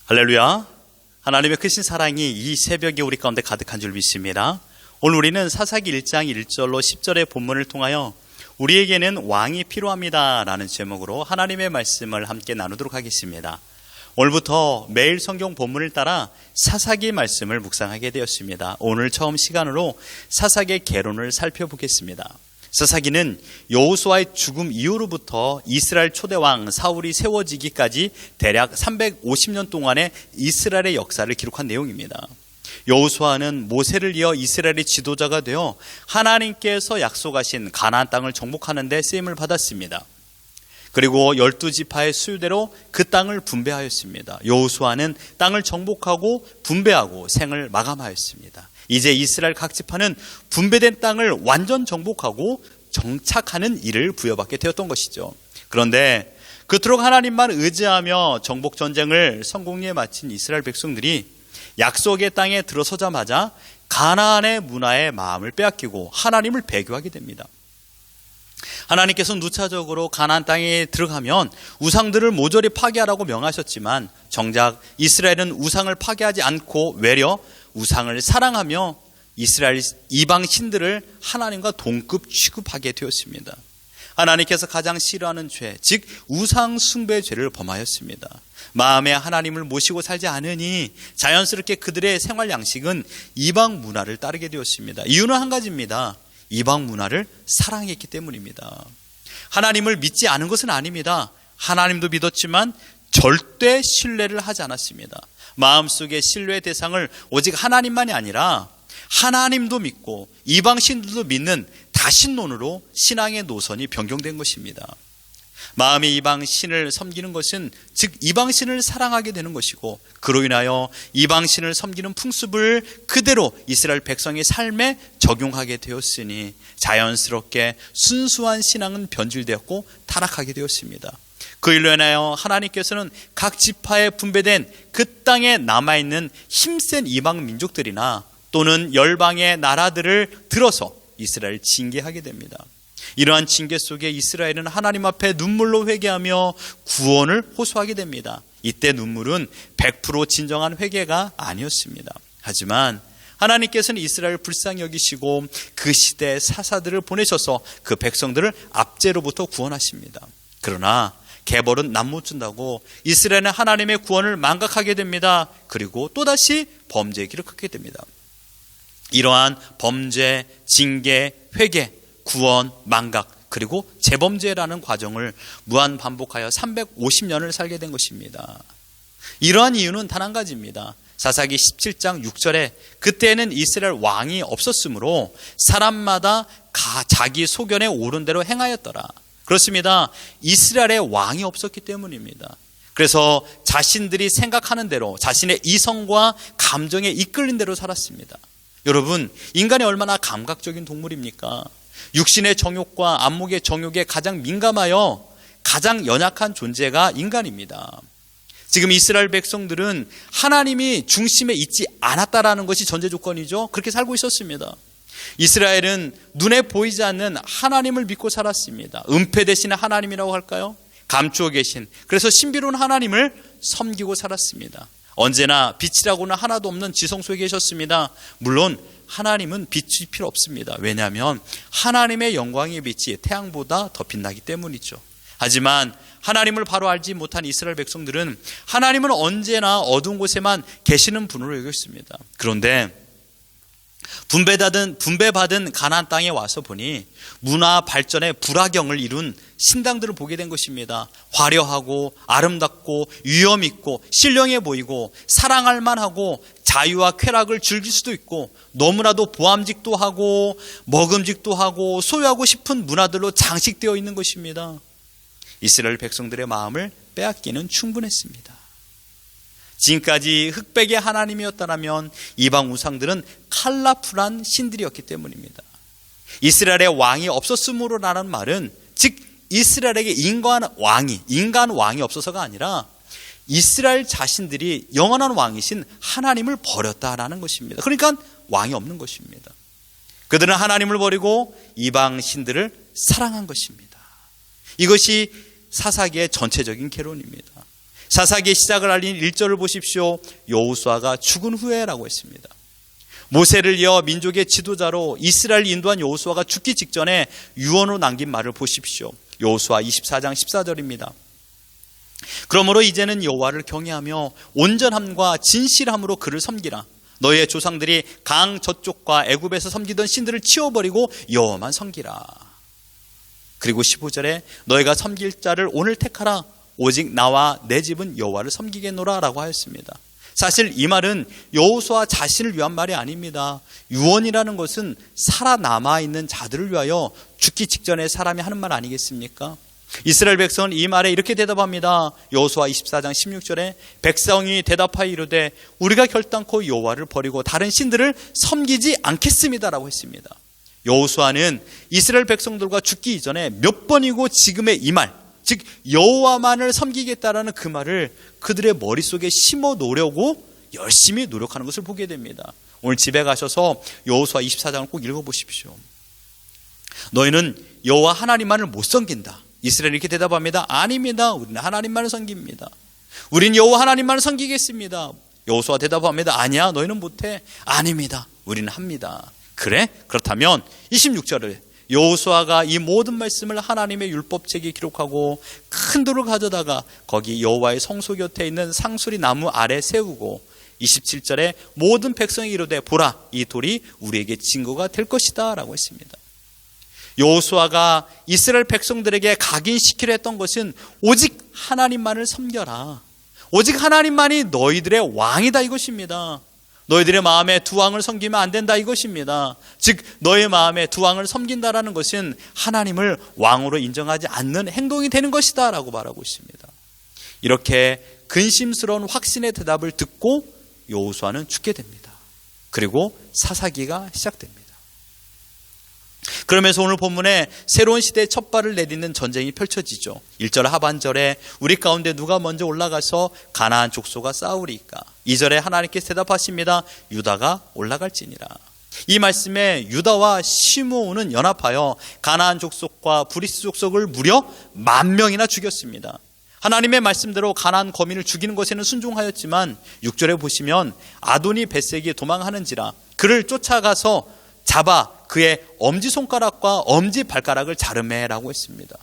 할렐루야. 하나님의 크신 사랑이 이 새벽에 우리 가운데 가득한 줄 믿습니다. 오늘 우리는 사사기 1장 1절로 10절의 본문을 통하여 우리에게는 왕이 필요합니다 라는 제목으로 하나님의 말씀을 함께 나누도록 하겠습니다. 오늘부터 매일 성경 본문을 따라 사사기 말씀을 묵상하게 되었습니다. 오늘 처음 시간으로 사사기의 개론을 살펴보겠습니다. 사사기는 여호수아의 죽음 이후로부터 이스라엘 초대왕 사울이 세워지기까지 대략 350년 동안의 이스라엘의 역사를 기록한 내용입니다. 여호수아는 모세를 이어 이스라엘의 지도자가 되어 하나님께서 약속하신 가나안 땅을 정복하는 데 쓰임을 받았습니다. 그리고 12지파의 수요대로 그 땅을 분배하였습니다. 여호수아는 땅을 정복하고 분배하고 생을 마감하였습니다. 이제 이스라엘 각 지파는 분배된 땅을 완전 정복하고 정착하는 일을 부여받게 되었던 것이죠. 그런데 그토록 하나님만 의지하며 정복 전쟁을 성공리에 마친 이스라엘 백성들이 약속의 땅에 들어서자마자 가나안의 문화에 마음을 빼앗기고 하나님을 배교하게 됩니다. 하나님께서는 누차적으로 가나안 땅에 들어가면 우상들을 모조리 파괴하라고 명하셨지만 정작 이스라엘은 우상을 파괴하지 않고 외려 우상을 사랑하며 이스라엘 이방 신들을 하나님과 동급 취급하게 되었습니다. 하나님께서 가장 싫어하는 죄, 즉 우상 숭배 죄를 범하였습니다. 마음에 하나님을 모시고 살지 않으니 자연스럽게 그들의 생활 양식은 이방 문화를 따르게 되었습니다. 이유는 한 가지입니다. 이방 문화를 사랑했기 때문입니다. 하나님을 믿지 않은 것은 아닙니다. 하나님도 믿었지만 절대 신뢰를 하지 않았습니다. 마음속에 신뢰의 대상을 오직 하나님만이 아니라 하나님도 믿고 이방 신들도 믿는 다신론으로 신앙의 노선이 변경된 것입니다. 마음이 이방 신을 섬기는 것은 즉 이방 신을 사랑하게 되는 것이고 그로 인하여 이방 신을 섬기는 풍습을 그대로 이스라엘 백성의 삶에 적용하게 되었으니 자연스럽게 순수한 신앙은 변질되었고 타락하게 되었습니다. 그 일로 인하여 하나님께서는 각 지파에 분배된 그 땅에 남아있는 힘센 이방 민족들이나 또는 열방의 나라들을 들어서 이스라엘을 징계하게 됩니다. 이러한 징계 속에 이스라엘은 하나님 앞에 눈물로 회개하며 구원을 호소하게 됩니다. 이때 눈물은 100% 진정한 회개가 아니었습니다. 하지만 하나님께서는 이스라엘을 불쌍히 여기시고 그 시대의 사사들을 보내셔서 그 백성들을 압제로부터 구원하십니다. 그러나 개벌은 남 못 준다고 이스라엘은 하나님의 구원을 망각하게 됩니다. 그리고 또다시 범죄의 길을 걷게 됩니다. 이러한 범죄, 징계, 회개, 구원, 망각, 그리고 재범죄라는 과정을 무한 반복하여 350년을 살게 된 것입니다. 이러한 이유는 단 한 가지입니다. 사사기 17장 6절에 그때는 이스라엘 왕이 없었으므로 사람마다 자기 소견에 옳은 대로 행하였더라. 그렇습니다. 이스라엘에 왕이 없었기 때문입니다. 그래서 자신들이 생각하는 대로 자신의 이성과 감정에 이끌린 대로 살았습니다. 여러분, 인간이 얼마나 감각적인 동물입니까? 육신의 정욕과 안목의 정욕에 가장 민감하여 가장 연약한 존재가 인간입니다. 지금 이스라엘 백성들은 하나님이 중심에 있지 않았다라는 것이 전제 조건이죠. 그렇게 살고 있었습니다. 이스라엘은 눈에 보이지 않는 하나님을 믿고 살았습니다. 은폐 대신에 하나님이라고 할까요? 감추어 계신, 그래서 신비로운 하나님을 섬기고 살았습니다. 언제나 빛이라고는 하나도 없는 지성 속에 계셨습니다. 물론 하나님은 빛이 필요 없습니다. 왜냐하면 하나님의 영광의 빛이 태양보다 더 빛나기 때문이죠. 하지만 하나님을 바로 알지 못한 이스라엘 백성들은 하나님은 언제나 어두운 곳에만 계시는 분으로 여겼습니다. 그런데 분배받은 가나안 땅에 와서 보니 문화 발전의 불화경을 이룬 신당들을 보게 된 것입니다. 화려하고 아름답고 위엄 있고 신령해 보이고 사랑할 만하고 자유와 쾌락을 즐길 수도 있고 너무나도 보암직도 하고 먹음직도 하고 소유하고 싶은 문화들로 장식되어 있는 것입니다. 이스라엘 백성들의 마음을 빼앗기는 충분했습니다. 지금까지 흑백의 하나님이었다면 이방 우상들은 컬러풀한 신들이었기 때문입니다. 이스라엘의 왕이 없었으므로라는 말은 즉 이스라엘에게 인간 왕이 없어서가 아니라 이스라엘 자신들이 영원한 왕이신 하나님을 버렸다라는 것입니다. 그러니까 왕이 없는 것입니다. 그들은 하나님을 버리고 이방 신들을 사랑한 것입니다. 이것이 사사기의 전체적인 개론입니다. 사사기의 시작을 알린 1절을 보십시오. 여호수아가 죽은 후에라고 했습니다. 모세를 이어 민족의 지도자로 이스라엘을 인도한 여호수아가 죽기 직전에 유언으로 남긴 말을 보십시오. 여호수아 24장 14절입니다. 그러므로 이제는 여호와를 경외하며 온전함과 진실함으로 그를 섬기라. 너희의 조상들이 강 저쪽과 애굽에서 섬기던 신들을 치워버리고 여호와만 섬기라. 그리고 15절에 너희가 섬길 자를 오늘 택하라. 오직 나와 내 집은 여호와를 섬기겠노라 라고 하였습니다. 사실 이 말은 여호수아 자신을 위한 말이 아닙니다. 유언이라는 것은 살아남아 있는 자들을 위하여 죽기 직전에 사람이 하는 말 아니겠습니까? 이스라엘 백성은 이 말에 이렇게 대답합니다. 여호수아 24장 16절에 백성이 대답하여 이르되 우리가 결단코 여호와를 버리고 다른 신들을 섬기지 않겠습니다 라고 했습니다. 여호수아는 이스라엘 백성들과 죽기 이전에 몇 번이고 지금의 이 말, 즉 여호와만을 섬기겠다라는 그 말을 그들의 머릿속에 심어 놓으려고 열심히 노력하는 것을 보게 됩니다. 오늘 집에 가셔서 여호수아 24장을 꼭 읽어보십시오. 너희는 여호와 하나님만을 못 섬긴다. 이스라엘이 이렇게 대답합니다. 아닙니다. 우리는 하나님만을 섬깁니다. 우리는 여호와 하나님만을 섬기겠습니다. 여호수아 대답합니다. 아니야, 너희는 못해. 아닙니다. 우리는 합니다. 그래? 그렇다면 26절을 여호수아가 이 모든 말씀을 하나님의 율법책에 기록하고 큰 돌을 가져다가 거기 여호와의 성소 곁에 있는 상수리 나무 아래 세우고 27절에 모든 백성이 이르되 보라, 이 돌이 우리에게 증거가 될 것이다 라고 했습니다. 여호수아가 이스라엘 백성들에게 각인시키려 했던 것은 오직 하나님만을 섬겨라. 오직 하나님만이 너희들의 왕이다 이것입니다. 너희들의 마음에 두 왕을 섬기면 안 된다 이것입니다. 즉 너의 마음에 두 왕을 섬긴다라는 것은 하나님을 왕으로 인정하지 않는 행동이 되는 것이다 라고 말하고 있습니다. 이렇게 근심스러운 확신의 대답을 듣고 여호수아는 죽게 됩니다. 그리고 사사기가 시작됩니다. 그러면서 오늘 본문에 새로운 시대의 첫 발을 내딛는 전쟁이 펼쳐지죠. 1절 하반절에 우리 가운데 누가 먼저 올라가서 가나안 족속과 싸우리까. 2절에 하나님께서 대답하십니다. 유다가 올라갈지니라. 이 말씀에 유다와 시므온은 연합하여 가나안 족속과 브리스 족속을 무려 10,000명이나 죽였습니다. 하나님의 말씀대로 가나안 거민을 죽이는 것에는 순종하였지만 6절에 보시면 아도니 벳색이 도망하는지라 그를 쫓아가서 잡아 그의 엄지손가락과 엄지발가락을 자르매라고 했습니다.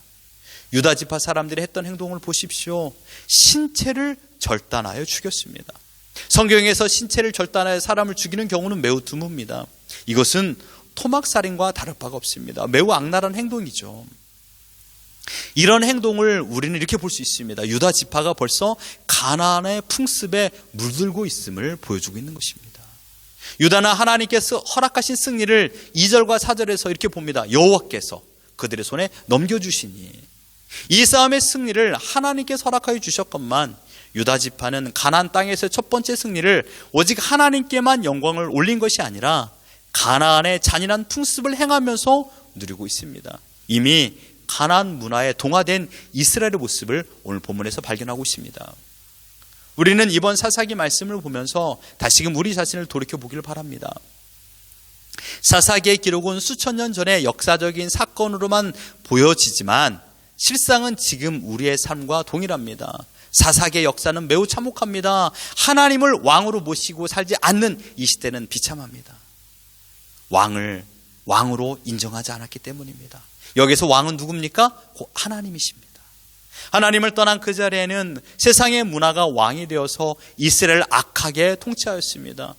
유다 지파 사람들이 했던 행동을 보십시오. 신체를 절단하여 죽였습니다. 성경에서 신체를 절단하여 사람을 죽이는 경우는 매우 드뭅니다. 이것은 토막살인과 다를 바가 없습니다. 매우 악랄한 행동이죠. 이런 행동을 우리는 이렇게 볼 수 있습니다. 유다 지파가 벌써 가나안의 풍습에 물들고 있음을 보여주고 있는 것입니다. 유다는 하나님께서 허락하신 승리를 2절과 4절에서 이렇게 봅니다. 여호와께서 그들의 손에 넘겨주시니. 이 싸움의 승리를 하나님께서 허락하여 주셨건만 유다 지파는 가나안 땅에서 첫 번째 승리를 오직 하나님께만 영광을 올린 것이 아니라 가나안의 잔인한 풍습을 행하면서 누리고 있습니다. 이미 가나안 문화에 동화된 이스라엘의 모습을 오늘 본문에서 발견하고 있습니다. 우리는 이번 사사기 말씀을 보면서 다시금 우리 자신을 돌이켜 보기를 바랍니다. 사사기의 기록은 수천 년 전의 역사적인 사건으로만 보여지지만 실상은 지금 우리의 삶과 동일합니다. 사사기의 역사는 매우 참혹합니다. 하나님을 왕으로 모시고 살지 않는 이 시대는 비참합니다. 왕을 왕으로 인정하지 않았기 때문입니다. 여기서 왕은 누굽니까? 곧 하나님이십니다. 하나님을 떠난 그 자리에는 세상의 문화가 왕이 되어서 이스라엘을 악하게 통치하였습니다.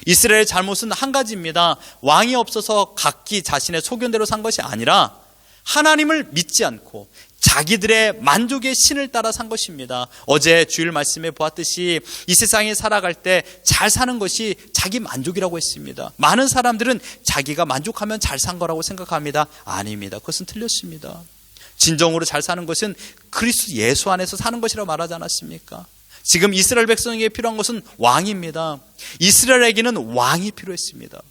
이스라엘의 잘못은 한 가지입니다. 왕이 없어서 각기 자신의 소견대로 산 것이 아니라 하나님을 믿지 않고 자기들의 만족의 신을 따라 산 것입니다. 어제 주일 말씀에 보았듯이 이 세상에 살아갈 때 잘 사는 것이 자기 만족이라고 했습니다. 많은 사람들은 자기가 만족하면 잘 산 거라고 생각합니다. 아닙니다. 그것은 틀렸습니다. 진정으로 잘 사는 것은 그리스도 예수 안에서 사는 것이라고 말하지 않았습니까? 지금 이스라엘 백성에게 필요한 것은 왕입니다. 이스라엘에게는 왕이 필요했습니다.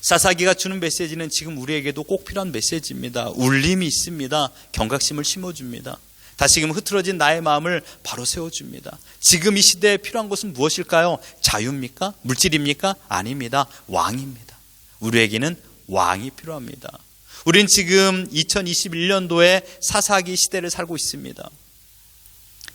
사사기가 주는 메시지는 지금 우리에게도 꼭 필요한 메시지입니다. 울림이 있습니다. 경각심을 심어줍니다. 다시금 흐트러진 나의 마음을 바로 세워줍니다. 지금 이 시대에 필요한 것은 무엇일까요? 자유입니까? 물질입니까? 아닙니다. 왕입니다. 우리에게는 왕이 필요합니다. 우린 지금 2021년도에 사사기 시대를 살고 있습니다.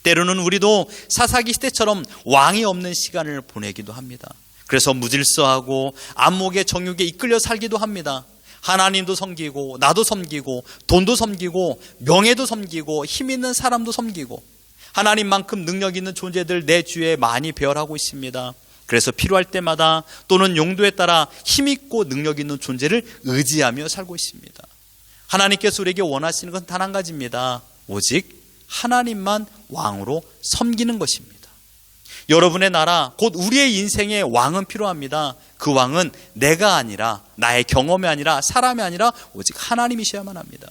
때로는 우리도 사사기 시대처럼 왕이 없는 시간을 보내기도 합니다. 그래서 무질서하고 안목의 정욕에 이끌려 살기도 합니다. 하나님도 섬기고 나도 섬기고 돈도 섬기고 명예도 섬기고 힘 있는 사람도 섬기고 하나님만큼 능력 있는 존재들 내 주위에 많이 배열하고 있습니다. 그래서 필요할 때마다 또는 용도에 따라 힘 있고 능력 있는 존재를 의지하며 살고 있습니다. 하나님께서 우리에게 원하시는 건 단 한 가지입니다. 오직 하나님만 왕으로 섬기는 것입니다. 여러분의 나라, 곧 우리의 인생에 왕은 필요합니다. 그 왕은 내가 아니라, 나의 경험이 아니라, 사람이 아니라 오직 하나님이셔야만 합니다.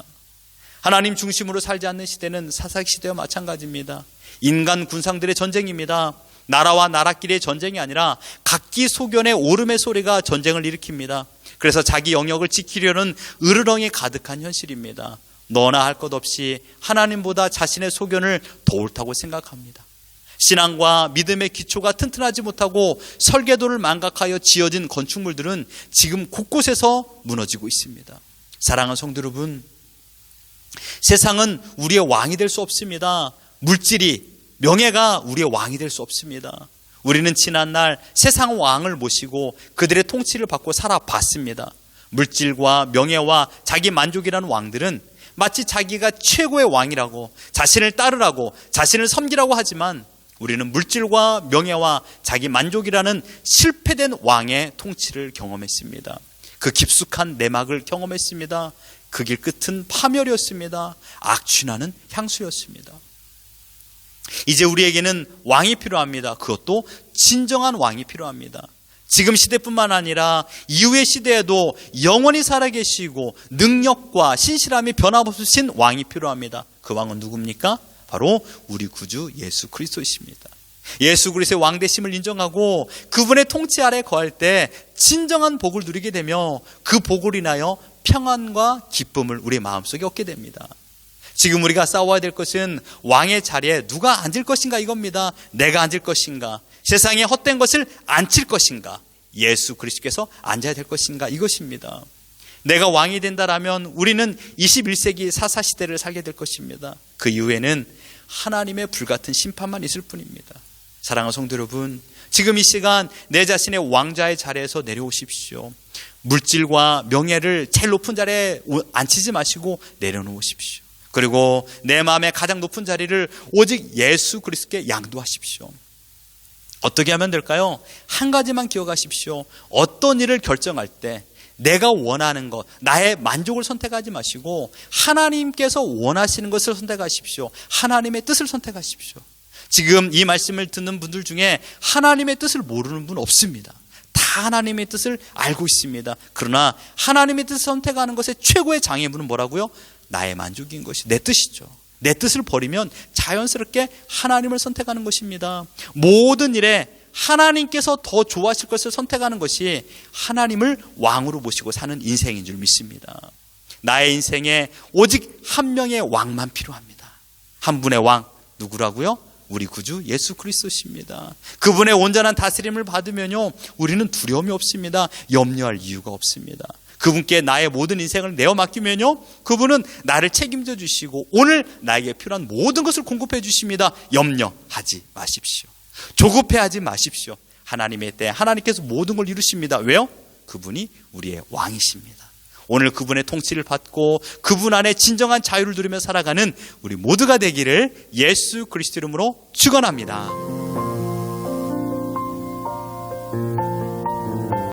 하나님 중심으로 살지 않는 시대는 사사기 시대와 마찬가지입니다. 인간 군상들의 전쟁입니다. 나라와 나라끼리의 전쟁이 아니라 각기 소견의 오름의 소리가 전쟁을 일으킵니다. 그래서 자기 영역을 지키려는 으르렁이 가득한 현실입니다. 너나 할 것 없이 하나님보다 자신의 소견을 더 옳다고 생각합니다. 신앙과 믿음의 기초가 튼튼하지 못하고 설계도를 망각하여 지어진 건축물들은 지금 곳곳에서 무너지고 있습니다. 사랑하는 성도 여러분, 세상은 우리의 왕이 될 수 없습니다. 물질이, 명예가 우리의 왕이 될 수 없습니다. 우리는 지난날 세상 왕을 모시고 그들의 통치를 받고 살아봤습니다. 물질과 명예와 자기 만족이라는 왕들은 마치 자기가 최고의 왕이라고, 자신을 따르라고, 자신을 섬기라고 하지만 우리는 물질과 명예와 자기 만족이라는 실패된 왕의 통치를 경험했습니다. 그 깊숙한 내막을 경험했습니다. 그 길 끝은 파멸이었습니다. 악취나는 향수였습니다. 이제 우리에게는 왕이 필요합니다. 그것도 진정한 왕이 필요합니다. 지금 시대뿐만 아니라 이후의 시대에도 영원히 살아계시고 능력과 신실함이 변함없으신 왕이 필요합니다. 그 왕은 누굽니까? 바로 우리 구주 예수 그리스도이십니다. 예수 그리스도의 왕되심을 인정하고 그분의 통치 아래 거할 때 진정한 복을 누리게 되며 그 복을 인하여 평안과 기쁨을 우리 마음속에 얻게 됩니다. 지금 우리가 싸워야 될 것은 왕의 자리에 누가 앉을 것인가 이겁니다. 내가 앉을 것인가, 세상에 헛된 것을 앉힐 것인가, 예수 그리스도께서 앉아야 될 것인가, 이것입니다. 내가 왕이 된다라면 우리는 21세기 사사시대를 살게 될 것입니다. 그 이후에는 하나님의 불같은 심판만 있을 뿐입니다. 사랑하는 성도 여러분, 지금 이 시간 내 자신의 왕자의 자리에서 내려오십시오. 물질과 명예를 제일 높은 자리에 앉히지 마시고 내려놓으십시오. 그리고 내 마음의 가장 높은 자리를 오직 예수 그리스도께 양도하십시오. 어떻게 하면 될까요? 한 가지만 기억하십시오. 어떤 일을 결정할 때 내가 원하는 것, 나의 만족을 선택하지 마시고 하나님께서 원하시는 것을 선택하십시오. 하나님의 뜻을 선택하십시오. 지금 이 말씀을 듣는 분들 중에 하나님의 뜻을 모르는 분 없습니다. 다 하나님의 뜻을 알고 있습니다. 그러나 하나님의 뜻을 선택하는 것의 최고의 장애물은 뭐라고요? 나의 만족인 것이 내 뜻이죠. 내 뜻을 버리면 자연스럽게 하나님을 선택하는 것입니다. 모든 일에 하나님께서 더 좋아하실 것을 선택하는 것이 하나님을 왕으로 모시고 사는 인생인 줄 믿습니다. 나의 인생에 오직 한 명의 왕만 필요합니다. 한 분의 왕, 누구라고요? 우리 구주 예수 그리스도십니다. 그분의 온전한 다스림을 받으면요, 우리는 두려움이 없습니다. 염려할 이유가 없습니다. 그분께 나의 모든 인생을 내어 맡기면요, 그분은 나를 책임져 주시고 오늘 나에게 필요한 모든 것을 공급해 주십니다. 염려하지 마십시오. 조급해하지 마십시오. 하나님의 때 하나님께서 모든 걸 이루십니다. 왜요? 그분이 우리의 왕이십니다. 오늘 그분의 통치를 받고 그분 안에 진정한 자유를 누리며 살아가는 우리 모두가 되기를 예수 그리스도 이름으로 축원합니다.